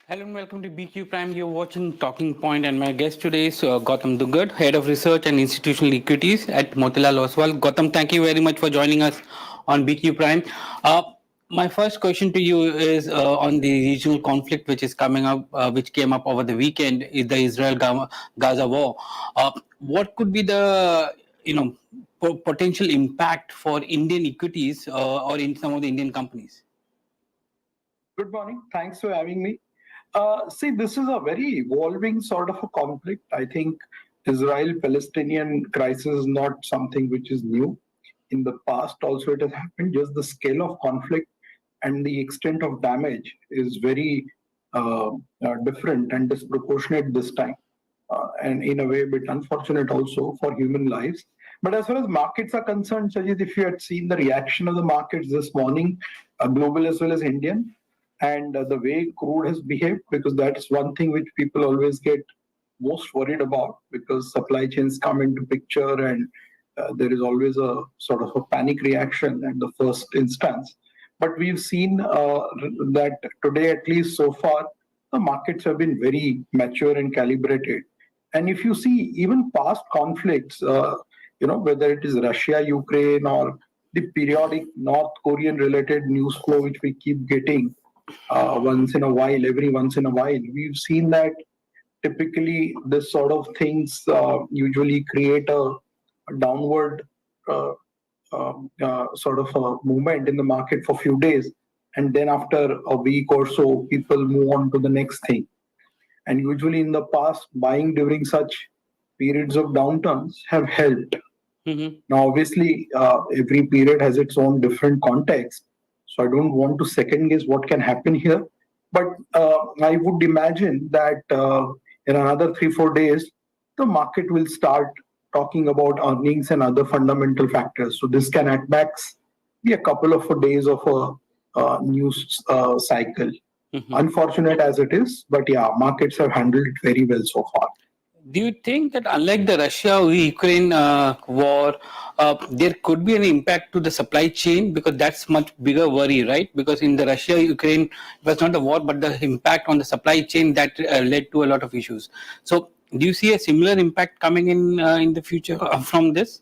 Hello and welcome to BQ Prime. You're watching Talking Point, and my guest today is Gautam Duggad, Head of Research and Institutional Equities at Motilal Oswal. Gautam, thank you very much for joining us on BQ Prime. Uh, my first question to you is on the regional conflict which is coming up, which came up over the weekend, is the Gaza War. What could be the potential impact for Indian equities or in some of the Indian companies? Good morning. Thanks for having me. See, this is a very evolving sort of a conflict. I think Israel-Palestinian crisis is not something which is new. In the past, also it has happened. Just the scale of conflict and the extent of damage is very different and disproportionate this time, and in a way, a bit unfortunate also for human lives. But as far as markets are concerned, Sajid, if you had seen the reaction of the markets this morning, global as well as Indian, and the way crude has behaved, because that's one thing which people always get most worried about, because supply chains come into picture and there is always a sort of a panic reaction at the first instance. But we've seen that today, at least so far, the markets have been very mature and calibrated. And if you see even past conflicts, whether it is Russia, Ukraine, or the periodic North Korean related news flow which we keep getting once in a while, every once in a while, we've seen that typically this sort of things usually create a downward sort of a movement in the market for a few days. And then after a week or so, people move on to the next thing. And usually in the past, buying during such periods of downturns have helped. Now, obviously, every period has its own different context. So I don't want to second guess what can happen here. But I would imagine that in another 3-4 days, the market will start talking about earnings and other fundamental factors. So this can at max be a couple of days of a news cycle. Unfortunate as it is, but yeah, markets have handled it very well so far. Do you think that unlike the Russia-Ukraine war, there could be an impact to the supply chain, because that's much bigger worry, right? Because in the Russia-Ukraine, it was not the war, but the impact on the supply chain that led to a lot of issues. So, do you see a similar impact coming in the future from this?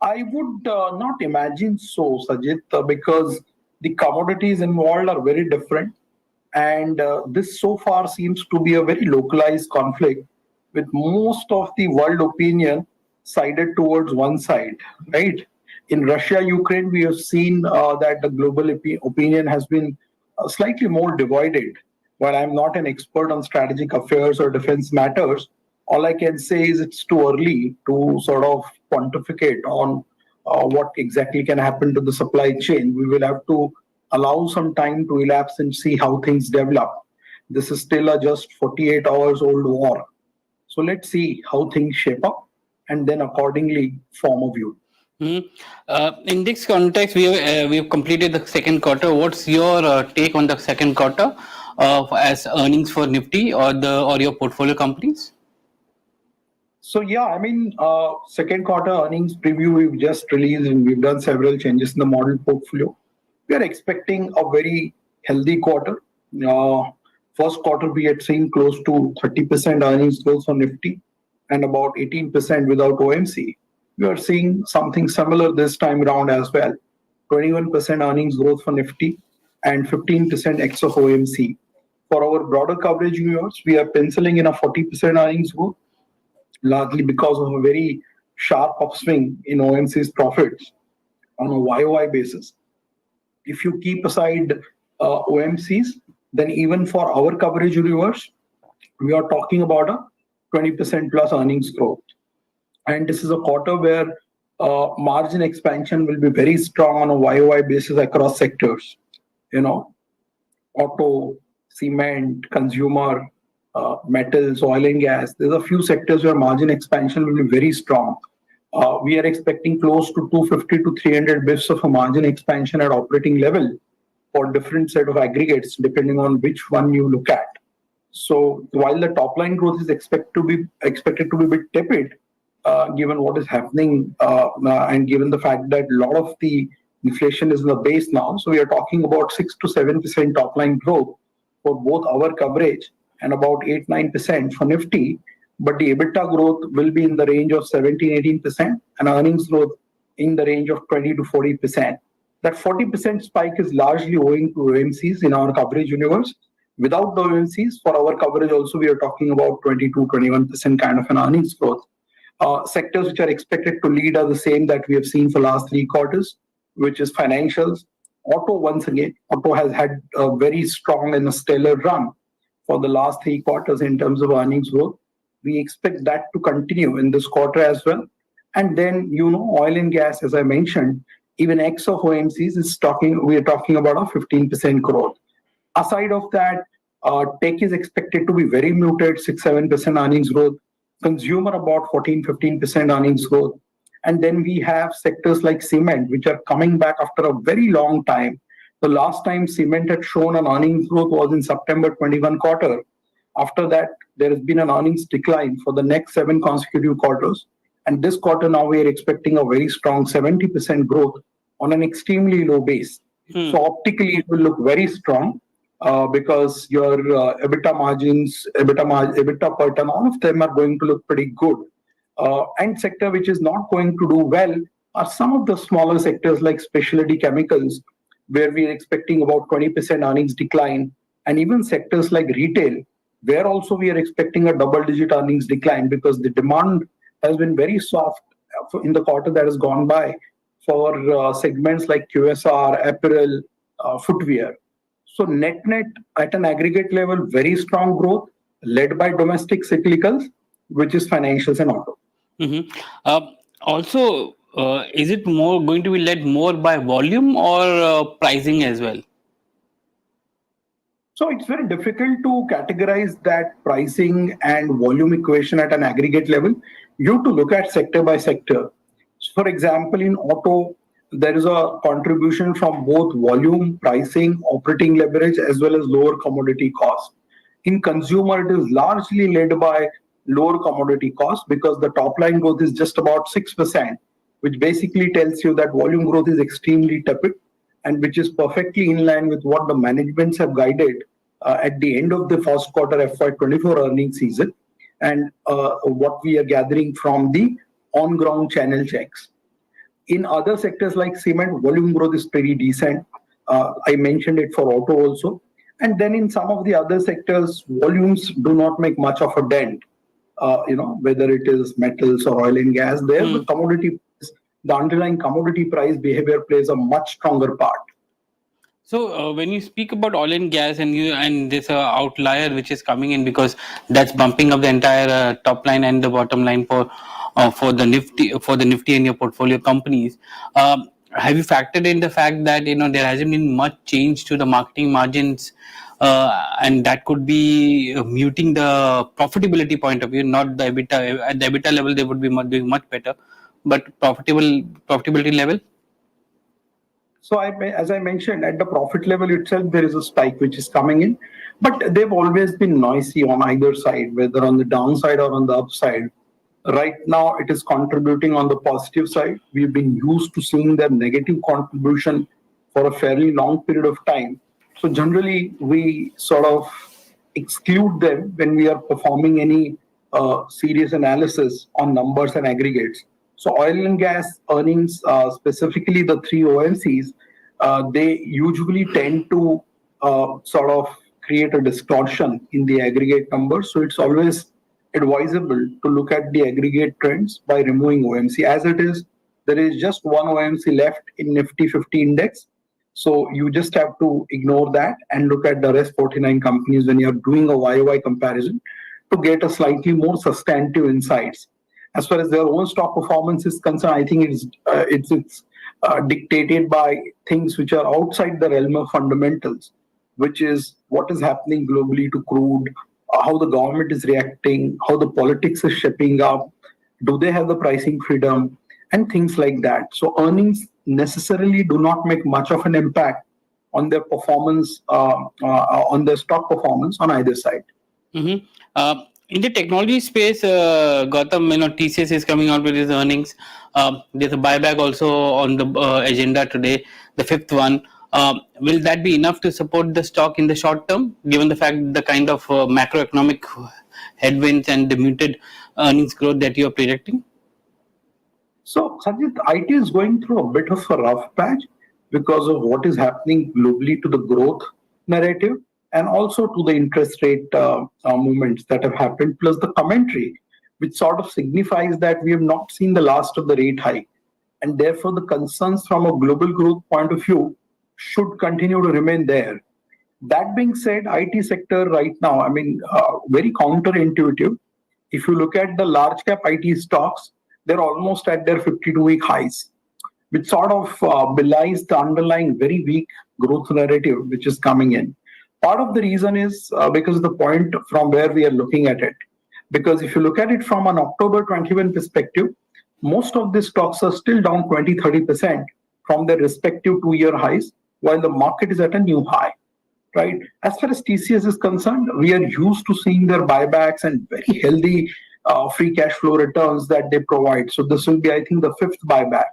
I would not imagine so, Sajit, because the commodities involved are very different. And this so far seems to be a very localized conflict, with most of the world opinion sided towards one side, right? In Russia, Ukraine, we have seen that the global opinion has been slightly more divided. While I'm not an expert on strategic affairs or defense matters, all I can say is it's too early to sort of pontificate on what exactly can happen to the supply chain. We will have to allow some time to elapse and see how things develop. This is still a just 48 hours old war. So let's see how things shape up and then accordingly form a view. In this context, we have completed the second quarter. What's your take on the second quarter as earnings for Nifty or your portfolio companies? So yeah, I mean, second quarter earnings preview we've just released, and we've done several changes in the model portfolio. We are expecting a very healthy quarter. First quarter we had seen close to 30% earnings growth for Nifty and about 18% without OMC. We are seeing something similar this time around as well. 21% earnings growth for Nifty and 15% ex of OMC. For our broader coverage universe, we are penciling in a 40% earnings growth, largely because of a very sharp upswing in OMC's profits on a YOY basis. If you keep aside OMCs, then even for our coverage universe, we are talking about a 20% plus earnings growth. And this is a quarter where margin expansion will be very strong on a YOY basis across sectors. Auto, cement, consumer, metals, oil and gas. There's a few sectors where margin expansion will be very strong. We are expecting close to 250 to 300 bps of a margin expansion at operating level for different set of aggregates, depending on which one you look at. So while the top line growth is expected to be a bit tepid, given what is happening and given the fact that a lot of the inflation is in the base now, so we are talking about 6 to 7% top line growth for both our coverage and about 8-9% for Nifty. But the EBITDA growth will be in the range of 17-18% and earnings growth in the range of 20 to 40%. That 40% spike is largely owing to OMCs in our coverage universe. Without the OMCs, for our coverage also, we are talking about 20 to 21% kind of an earnings growth. Sectors which are expected to lead are the same that we have seen for last 3 quarters, which is financials. Auto, once again, auto has had a very strong and a stellar run for the last 3 quarters in terms of earnings growth. We expect that to continue in this quarter as well. And then, oil and gas, as I mentioned, even X of OMCs we are talking about a 15% growth. Aside of that, tech is expected to be very muted, 6-7% earnings growth. Consumer about 14-15% earnings growth. And then we have sectors like cement, which are coming back after a very long time. The last time cement had shown an earnings growth was in September 21 quarter. After that, there has been an earnings decline for the next 7 consecutive quarters. And this quarter now we are expecting a very strong 70% growth on an extremely low base. So optically, it will look very strong because your EBITDA margins, EBITDA per ton, all of them are going to look pretty good. And sector which is not going to do well are some of the smaller sectors like specialty chemicals, where we are expecting about 20% earnings decline, and even sectors like retail, where also we are expecting a double-digit earnings decline because the demand has been very soft in the quarter that has gone by for segments like QSR, apparel, footwear. So net-net at an aggregate level, very strong growth led by domestic cyclicals, which is financials and auto. Also, is it more going to be led more by volume or pricing as well? So it's very difficult to categorize that pricing and volume equation at an aggregate level. You have to look at sector by sector. So for example, in auto, there is a contribution from both volume, pricing, operating leverage, as well as lower commodity cost. In consumer, it is largely led by lower commodity cost because the top line growth is just about 6%, which basically tells you that volume growth is extremely tepid and which is perfectly in line with what the managements have guided at the end of the first quarter FY24 earnings season and what we are gathering from the on-ground channel checks. In other sectors like cement, volume growth is pretty decent. I mentioned it for auto also. And then in some of the other sectors, volumes do not make much of a dent. Whether it is metals or oil and gas, there the underlying commodity price behavior plays a much stronger part. So when you speak about oil and gas and this outlier which is coming in because that's bumping up the entire top line and the bottom line for the Nifty and your portfolio companies, have you factored in the fact that there hasn't been much change to the marketing margins and that could be muting the profitability point of view, not the EBITDA. At the EBITDA level they would be doing much better, but profitability level? So as I mentioned, at the profit level itself, there is a spike which is coming in, but they've always been noisy on either side, whether on the downside or on the upside. Right now, it is contributing on the positive side. We've been used to seeing their negative contribution for a fairly long period of time. So generally, we sort of exclude them when we are performing any serious analysis on numbers and aggregates. So oil and gas earnings, specifically the 3 OMCs, they usually tend to sort of create a distortion in the aggregate numbers. So it's always advisable to look at the aggregate trends by removing OMC. As it is, there is just one OMC left in Nifty 50 index. So you just have to ignore that and look at the rest 49 companies when you're doing a YOY comparison to get a slightly more substantive insights. As far as their own stock performance is concerned, I think it's dictated by things which are outside the realm of fundamentals, which is what is happening globally to crude, how the government is reacting, how the politics is shaping up, do they have the pricing freedom, and things like that. So earnings necessarily do not make much of an impact on their performance, on their stock performance on either side. Mm-hmm. In the technology space, Gautam, TCS is coming out with its earnings. There's a buyback also on the agenda today, the fifth one. Will that be enough to support the stock in the short term, given the fact the kind of macroeconomic headwinds and the muted earnings growth that you are projecting? So, Sajid, IT is going through a bit of a rough patch because of what is happening globally to the growth narrative and also to the interest rate movements that have happened, plus the commentary, which sort of signifies that we have not seen the last of the rate hike. And therefore, the concerns from a global growth point of view should continue to remain there. That being said, IT sector right now, I mean, very counterintuitive. If you look at the large cap IT stocks, they're almost at their 52-week highs, which sort of belies the underlying very weak growth narrative which is coming in. Part of the reason is because of the point from where we are looking at it. Because if you look at it from an October 21 perspective, most of these stocks are still down 20-30% from their respective 2-year highs, while the market is at a new high. Right. As far as TCS is concerned, we are used to seeing their buybacks and very healthy free cash flow returns that they provide. So this will be, I think, the fifth buyback.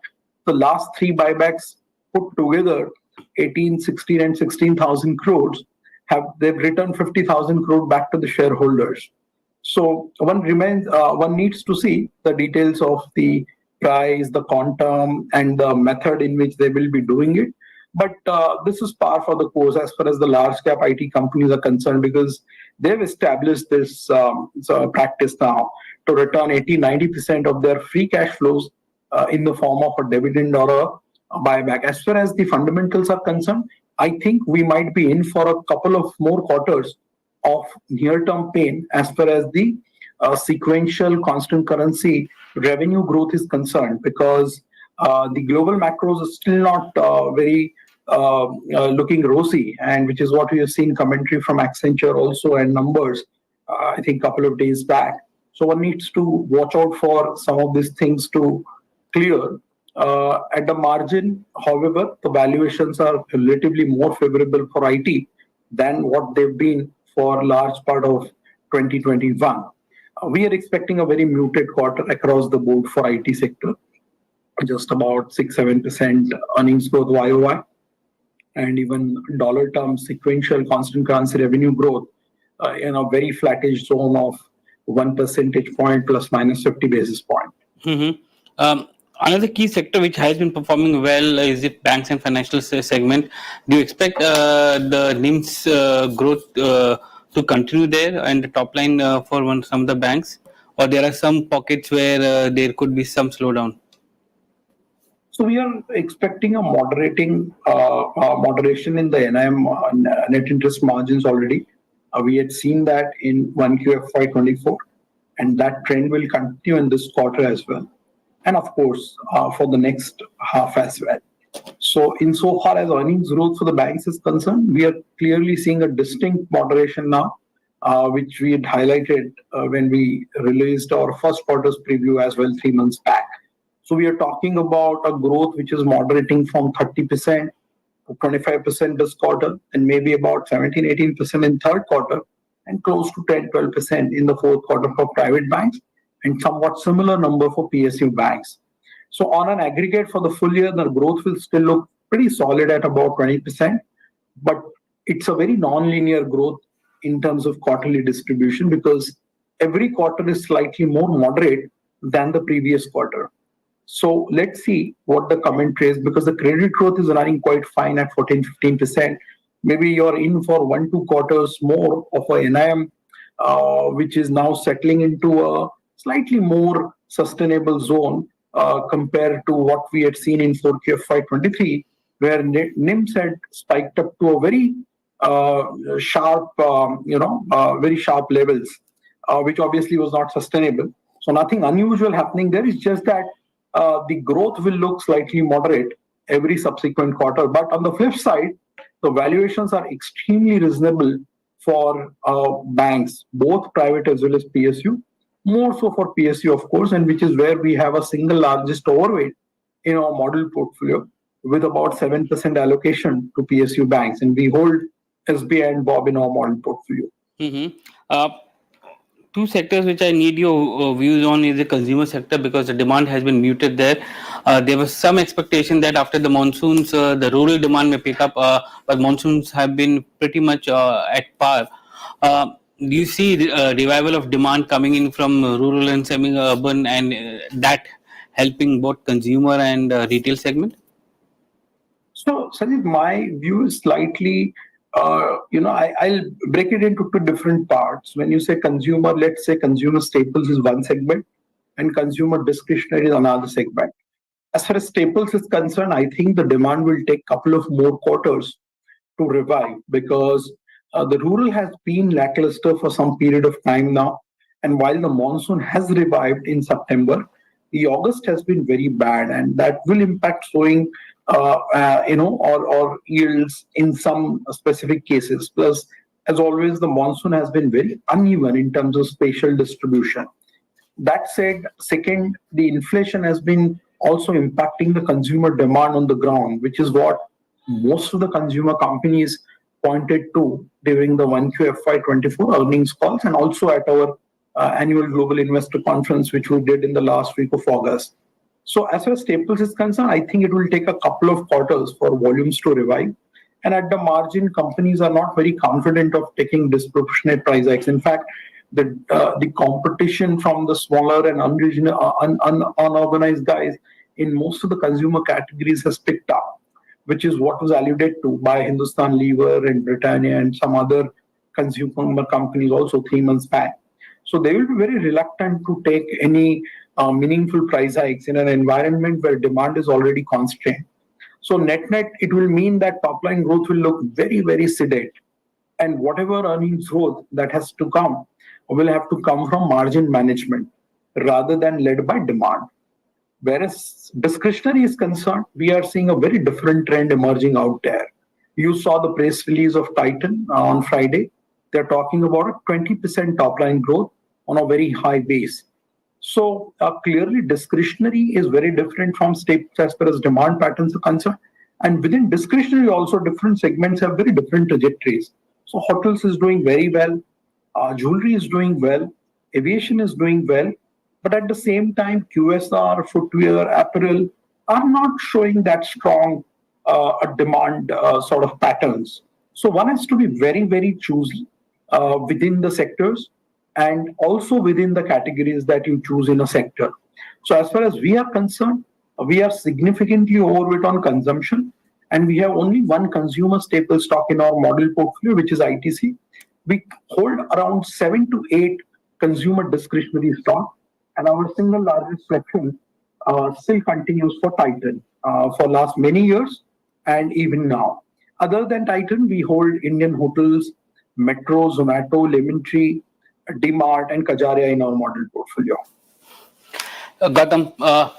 The last three buybacks put together, 18, 16, and 16,000 crores, they've returned 50,000 crore back to the shareholders. So one needs to see the details of the price, the quantum, and the method in which they will be doing it. But this is par for the course as far as the large cap IT companies are concerned, because they've established this practice now to return 80-90% of their free cash flows in the form of a dividend or a buyback. As far as the fundamentals are concerned, I think we might be in for a couple of more quarters of near-term pain as far as the sequential constant currency revenue growth is concerned, because the global macros are still not very looking rosy, and which is what we have seen commentary from Accenture also and numbers, I think, a couple of days back. So one needs to watch out for some of these things to clear. At the margin, however, the valuations are relatively more favorable for IT than what they've been for a large part of 2021. We are expecting a very muted quarter across the board for IT sector, just about 6-7% earnings growth YOY, and even dollar terms sequential constant currency revenue growth in a very flattish zone of 1 percentage point plus minus 50 basis point. Mm-hmm. Another key sector which has been performing well is the banks and financial segment. Do you expect the NIMS growth to continue there and the top line for some of the banks, or there are some pockets where there could be some slowdown? So we are expecting a moderation in the NIM net interest margins already. We had seen that in 1Q FY24, and that trend will continue in this quarter as well. And of course, for the next half as well. So insofar as earnings growth for the banks is concerned, we are clearly seeing a distinct moderation now, which we had highlighted when we released our first quarter's preview as well 3 months back. So we are talking about a growth which is moderating from 30% to 25% this quarter, and maybe about 17-18% in third quarter, and close to 10-12% in the fourth quarter for private banks, and somewhat similar number for PSU banks. So on an aggregate for the full year, the growth will still look pretty solid at about 20%, but it's a very non-linear growth in terms of quarterly distribution, because every quarter is slightly more moderate than the previous quarter. So let's see what the commentary is, because the credit growth is running quite fine at 14-15%. Maybe you're in for 1-2 quarters more of a NIM, which is now settling into a slightly more sustainable zone compared to what we had seen in 4Q FY23, where NIMs had spiked up to a very sharp, very sharp levels, which obviously was not sustainable. So nothing unusual happening there. It's just that the growth will look slightly moderate every subsequent quarter. But on the flip side, the valuations are extremely reasonable for banks, both private as well as PSU, more so for PSU, of course, and which is where we have a single largest overweight in our model portfolio with about 7% allocation to PSU banks. And we hold SBI and Bob in our model portfolio. Mm-hmm. two sectors which I need your views on is the consumer sector because the demand has been muted there. There was some expectation that after the monsoons, the rural demand may pick up, but monsoons have been pretty much at par. Do you see revival of demand coming in from rural and semi-urban, and that helping both consumer and retail segment? So, Sanjeev, my view is slightly, I'll break it into two different parts. When you say consumer, let's say consumer staples is one segment and consumer discretionary is another segment. As far as staples is concerned, I think the demand will take a couple of more quarters to revive because the rural has been lackluster for some period of time now. And while the monsoon has revived in September, the August has been very bad, and that will impact sowing, or yields in some specific cases. Plus, as always, the monsoon has been very uneven in terms of spatial distribution. That said, second, the inflation has been also impacting the consumer demand on the ground, which is what most of the consumer companies pointed to during the 1Q FY24 earnings calls and also at our annual global investor conference, which we did in the last week of August. So, as far as staples is concerned, I think it will take a couple of quarters for volumes to revive. And at the margin, companies are not very confident of taking disproportionate price hikes. In fact, the competition from the smaller and unorganized guys in most of the consumer categories has picked up, which is what was alluded to by Hindustan Lever and Britannia and some other consumer companies also 3 months back. So they will be very reluctant to take any meaningful price hikes in an environment where demand is already constrained. So net, it will mean that top line growth will look very, very sedate. And whatever earnings growth that has to come will have to come from margin management rather than led by demand. Whereas discretionary is concerned, we are seeing a very different trend emerging out there. You saw the press release of Titan on Friday. They're talking about a 20% top line growth on a very high base. So clearly, discretionary is very different from staples as far as demand patterns are concerned. And within discretionary, also different segments have very different trajectories. So hotels is doing very well, jewelry is doing well, aviation is doing well, but at the same time, QSR, footwear, apparel are not showing that strong a demand sort of patterns. So one has to be very, very choosy within the sectors and also within the categories that you choose in a sector. So as far as we are concerned, we are significantly overweight on consumption, and we have only one consumer staple stock in our model portfolio, which is ITC. We hold around 7 to 8 consumer discretionary stock, and our single largest section still continues for Titan for last many years and even now. Other than Titan, we hold Indian Hotels, Metro, Zomato, Lemon Tree, DMart, and Kajaria in our model portfolio. Gautam,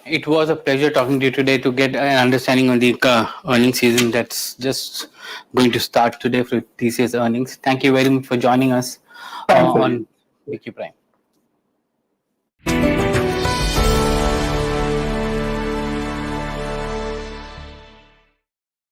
it was a pleasure talking to you today to get an understanding on the earnings season that's just going to start today for TCS Earnings. Thank you very much for joining us Thanks, on BQ Prime.